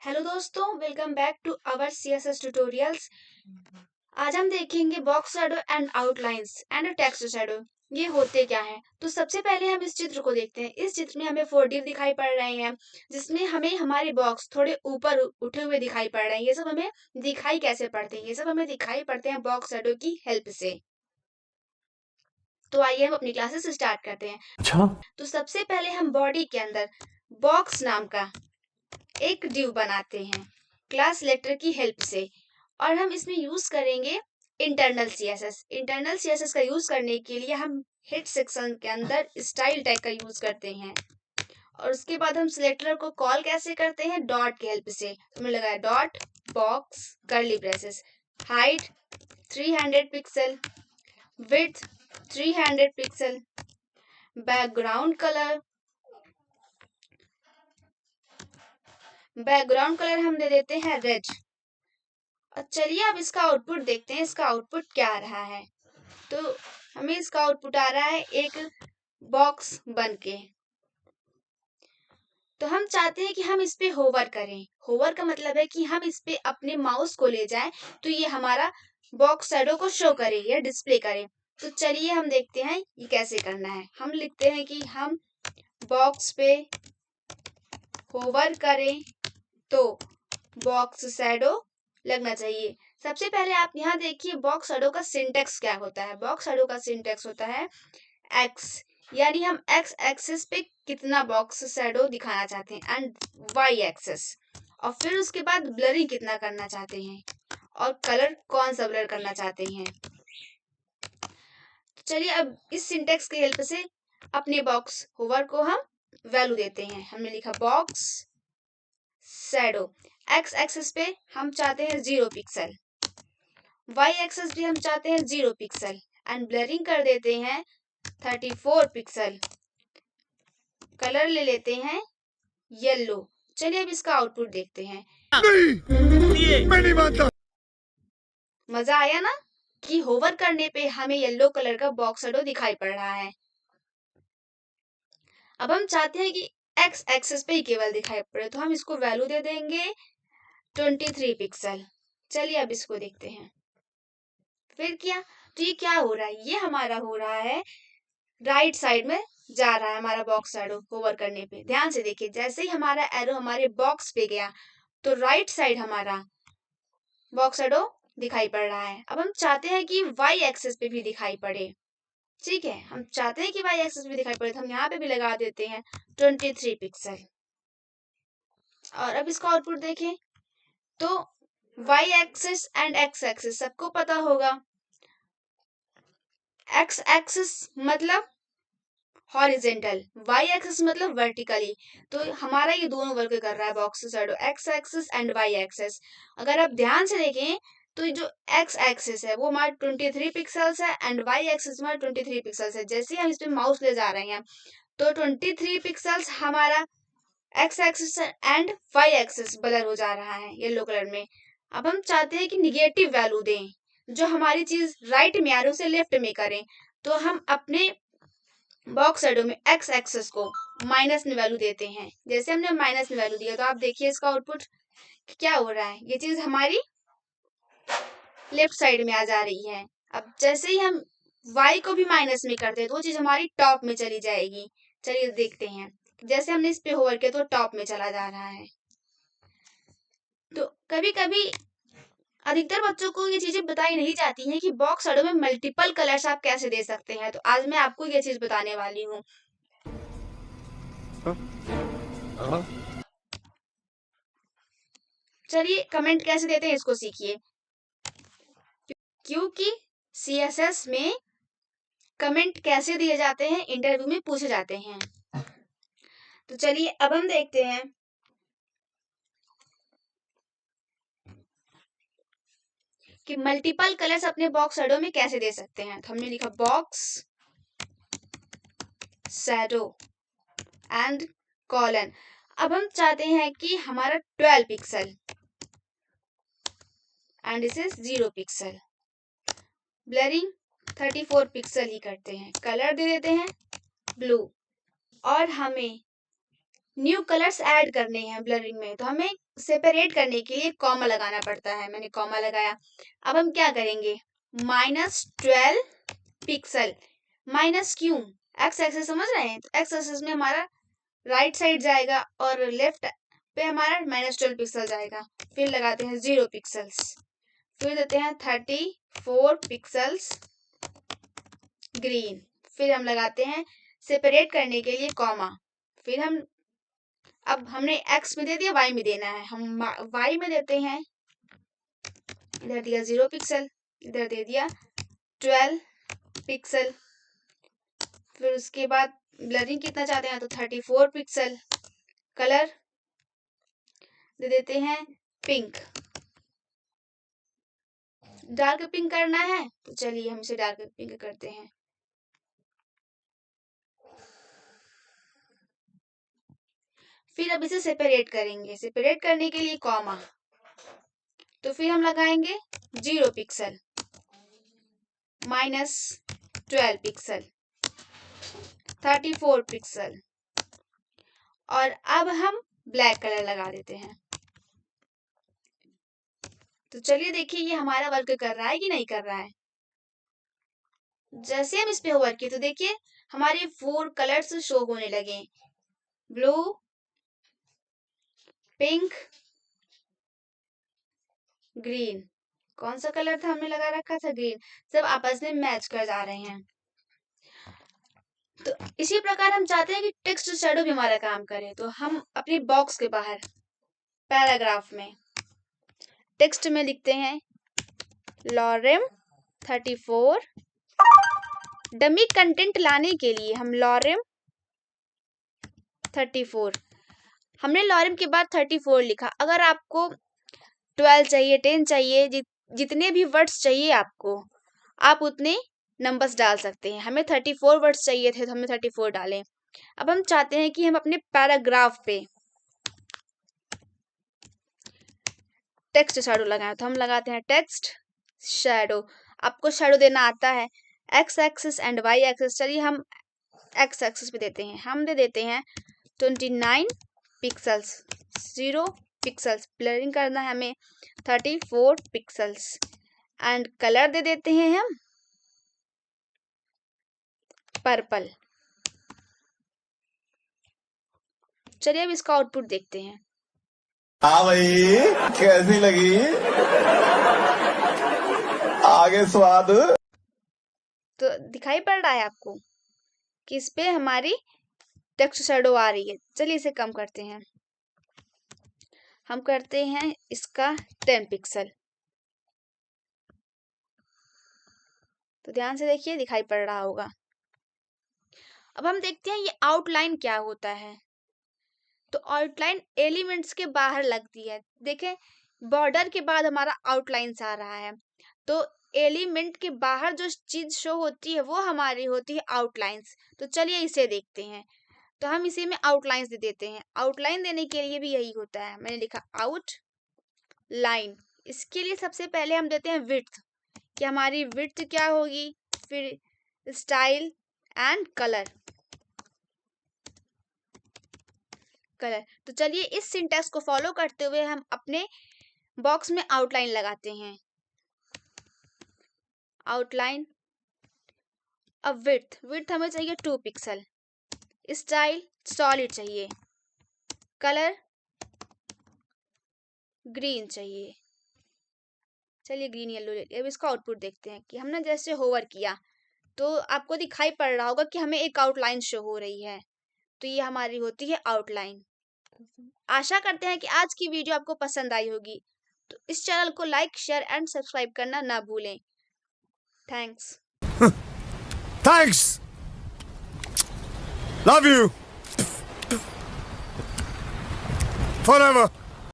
Hello दोस्तों, welcome back to our CSS tutorials. आज हम देखेंगे box shadow and outlines and text shadow. ये होते क्या हैं? तो सबसे पहले हम इस चित्र को देखते हैं। इस चित्र में हमें 4 div दिखाई पड़ रहे हैं, जिसमें हमें हमारे बॉक्स थोड़े ऊपर उठे हुए दिखाई पड़ रहे हैं। ये सब हमें दिखाई कैसे पड़ते हैं? ये सब हमें दिखाई पड़ते हैं बॉक्स शैडो की हेल्प से। तो आइए हम अपनी क्लासेस स्टार्ट करते हैं। अच्छा। तो सबसे पहले हम बॉडी के अंदर बॉक्स नाम का एक div बनाते हैं क्लास लेटर की हेल्प से, और हम इसमें यूज करेंगे इंटरनल सीएसएस। इंटरनल सीएसएस का यूज करने के लिए हम हेड सेक्शन के अंदर स्टाइल टैग का यूज करते हैं, और उसके बाद हम सिलेक्टर को कॉल कैसे करते हैं? डॉट की हेल्प से। तो हमें लगाया dot box curly braces, height 300 pixel, width 300 pixel, background colour हम दे देते हैं रेड। और चलिए अब इसका आउटपुट देखते हैं, इसका आउटपुट क्या आ रहा है। तो हमें इसका आउटपुट आ रहा है एक बॉक्स बन के। तो हम चाहते हैं कि हम इस पे होवर करें। होवर का मतलब है कि हम इस पे अपने माउस को ले जाएं तो ये हमारा बॉक्स शैडो को शो करे या डिस्प्ले करे। तो चलिए हम देखते हैं ये कैसे करना है। हम लिखते हैं कि हम बॉक्स पे होवर करें तो बॉक्स शैडो लगना चाहिए। सबसे पहले आप यहाँ देखिए बॉक्स शैडो का सिंटेक्स क्या होता है। बॉक्स शैडो का सिंटेक्स होता है एक्स, यानी हम एक्स एक्सिस पे कितना बॉक्स शैडो दिखाना चाहते हैं, एंड वाई एक्सिस, और फिर उसके बाद ब्लरिंग कितना करना चाहते हैं, और कलर कौन सा ब्लर करना चाहते हैं। तो चलिए अब इस सिंटेक्स की हेल्प से अपने बॉक्स होवर को हम वैल्यू देते हैं। हमने लिखा बॉक्स शैडो, एक्स एक्सिस पे हम चाहते हैं 0 पिक्सल, वाई एक्सिस भी हम चाहते हैं 0 पिक्सल, एंड ब्लरिंग कर देते हैं 34 पिक्सल। कलर ले लेते हैं येलो। चलिए अब इसका आउटपुट देखते हैं। नहीं, मैं नहीं मानता। मजा आया ना कि होवर करने पे हमें येलो कलर का बॉक्स शैडो दिखाई पड़ रहा है। अब हम चाहते हैं कि एक्स एक्सिस पे ही केवल दिखाई पड़े, तो हम इसको वैल्यू दे देंगे 23 पिक्सल। चलिए अब इसको देखते हैं। फिर क्या? तो ये क्या हो रहा है? ये हमारा हो रहा है राइट साइड में जा रहा है हमारा बॉक्स शैडो होवर करने पे। ध्यान से देखिए, जैसे ही हमारा एरो हमारे बॉक्स पे गया तो राइट साइड हमारा बॉक्स शैडो दिखाई पड़ रहा है। अब हम चाहते हैं कि वाई एक्सिस पे भी दिखाई पड़े। ठीक है, हम चाहते हैं कि वाई एक्सिस पे दिखाई पड़े, तो हम यहाँ पे भी लगा देते हैं 23 पिक्सल। और अब इसका आउटपुट देखें तो Y axis and X axis सबको पता होगा। एक्स एक्सिस मतलब हॉरिजेंटल, वाई एक्सिस मतलब वर्टिकली। तो हमारा ये दोनों वर्क कर रहा है box shadow, X axis and Y axis. अगर आप ध्यान से देखें तो जो एक्स एक्सिस है वो हमारा 23 पिक्सल्स है, एंड वाई एक्सिस हमारा 23 पिक्सल्स है। जैसे ही हम इस पे माउस ले जा रहे हैं तो 23 पिक्सल्स हमारा X axis and Y axis blur हो जा रहा है येलो कलर में। अब हम चाहते हैं कि निगेटिव वैल्यू दें, जो हमारी चीज राइट में आ रही उसे लेफ्ट में करें। तो हम अपने बॉक्स शैडो में एक्स एक्सिस को माइनस में वैल्यू देते हैं। जैसे हमने माइनस में वैल्यू दिया तो आप देखिए इसका आउटपुट क्या हो रहा है। ये चीज हमारी लेफ्ट साइड में आ जा रही है। अब जैसे ही हम y को भी माइनस में करते हैं तो वो चीज हमारी टॉप में चली जाएगी। चलिए देखते हैं। जैसे हमने इस पे होवर किया तो टॉप में चला जा रहा है। तो कभी कभी अधिकतर बच्चों को ये चीजें बताई नहीं जाती हैं कि बॉक्स शैडो में मल्टीपल कलर्स आप कैसे दे सकते हैं। तो आज मैं आपको ये चीज बताने वाली हूँ। चलिए कमेंट कैसे देते हैं इसको सीखिए, क्योंकि सीएसएस में कमेंट कैसे दिए जाते हैं इंटरव्यू में पूछे जाते हैं। तो चलिए अब हम देखते हैं कि मल्टीपल कलर्स अपने बॉक्स शैडो में कैसे दे सकते हैं। तो हमने लिखा बॉक्स शैडो एंड कॉलन। अब हम चाहते हैं कि हमारा 12 pixel and this is 0 pixel, blurring 34 pixel ही करते हैं, कलर दे देते हैं ब्लू, और हमें न्यू कलर्स ऐड करने हैं ब्लरिंग में, तो हमें सेपरेट करने के लिए कॉमा लगाना पड़ता है। मैंने कॉमा लगाया। अब हम क्या करेंगे, -12 पिक्सल। माइनस क्यों, एक्स एक्सेस समझ रहे हैं, तो एक्स एक्सेस में हमारा राइट साइड जाएगा और लेफ्ट पे हमारा -12 पिक्सल जाएगा। फिर लगाते हैं 0 पिक्सल्स, फिर देते हैं 34 पिक्सल्स ग्रीन, फिर हम लगाते हैं सेपरेट करने के लिए कॉमा। फिर हम, अब हमने एक्स में दे दिया, वाई में देना है, हम वाई में देते हैं, इधर दिया 0 पिक्सल, इधर दे दिया 12 पिक्सल। फिर उसके बाद ब्लरिंग कितना चाहते हैं, तो 34 पिक्सल। कलर दे देते हैं पिंक, डार्क पिंक करना है, तो चलिए हम इसे डार्क पिंक करते हैं। फिर अब इसे सेपरेट करेंगे, सेपरेट करने के लिए कॉमा, तो फिर हम लगाएंगे 0 पिक्सल, -12 पिक्सल, 34 पिक्सल, और अब हम ब्लैक कलर लगा देते हैं। तो चलिए देखिए ये हमारा वर्क कर रहा है कि नहीं कर रहा है। जैसे हम इस पे वर्क किए तो देखिए हमारे 4 कलर्स शो होने लगे, ब्लू, पिंक, ग्रीन। कौन सा कलर था हमने लगा रखा था, ग्रीन, सब आपस में मैच कर जा रहे हैं। तो इसी प्रकार हम चाहते हैं कि टेक्स्ट शैडो भी हमारा काम करे, तो हम अपनी बॉक्स के बाहर पैराग्राफ में टेक्स्ट में लिखते हैं लॉरेम 34। डमी कंटेंट लाने के लिए हम लॉरेम 34, हमने लॉरेम के बाद 34 लिखा। अगर आपको 12 चाहिए, 10 चाहिए, जितने भी वर्ड्स चाहिए आपको, आप उतने नंबर्स डाल सकते हैं। हमें 34 वर्ड्स चाहिए थे तो हमने 34 डाले। अब हम चाहते हैं कि हम अपने पैराग्राफ पे टेक्स्ट शैडो लगाएं, तो हम लगाते हैं टेक्स्ट शैडो। आपको शैडो देना आता है, X axis and Y axis. चलिए हम एक्स एक्सिस पे देते हैं, हम दे देते हैं 29 पिक्सल्स, 0 पिक्सल्स। ब्लरिंग करना है हमें 34 पिक्सल्स, एंड कलर दे देते हैं हम पर्पल। चलिए अब इसका आउटपुट देखते हैं। हाँ भाई, कैसी लगी आगे स्वाद। तो दिखाई पड़ रहा है आपको कि इस पे हमारी टेक्स्ट शैडो आ रही है। चलिए इसे कम करते हैं, हम करते हैं इसका 10 पिक्सल। तो ध्यान से देखिए, दिखाई पड़ रहा होगा। अब हम देखते हैं ये आउटलाइन क्या होता है। तो आउटलाइन एलिमेंट्स के बाहर लगती है। देखें बॉर्डर के बाद हमारा आउटलाइंस आ रहा है, तो एलिमेंट के बाहर जो चीज शो होती है वो हमारी होती है आउटलाइंस। तो चलिए इसे देखते हैं। तो हम इसी में आउटलाइंस दे देते हैं। आउटलाइन देने के लिए भी यही होता है, मैंने लिखा आउट लाइन। इसके लिए सबसे पहले हम देते हैं विड्थ, कि हमारी विड्थ क्या होगी, फिर स्टाइल एंड कलर। तो चलिए इस सिंटेक्स को फॉलो करते हुए हम अपने बॉक्स में आउटलाइन लगाते हैं। आउटलाइन, अब विड्थ हमें चाहिए 2 पिक्सल, स्टाइल सॉलिड चाहिए, कलर ग्रीन चाहिए। चलिए ग्रीन येलो ले लिया। अब इसका आउटपुट देखते हैं कि हमने जैसे होवर किया तो आपको दिखाई पड़ रहा होगा कि हमें एक आउटलाइन शो हो रही है। तो ये हमारी होती है आउटलाइन। आशा करते हैं कि आज की वीडियो आपको पसंद आई होगी। तो इस चैनल को लाइक, शेयर एंड सब्सक्राइब करना ना भूलें। Thanks. Thanks. Love you. Forever.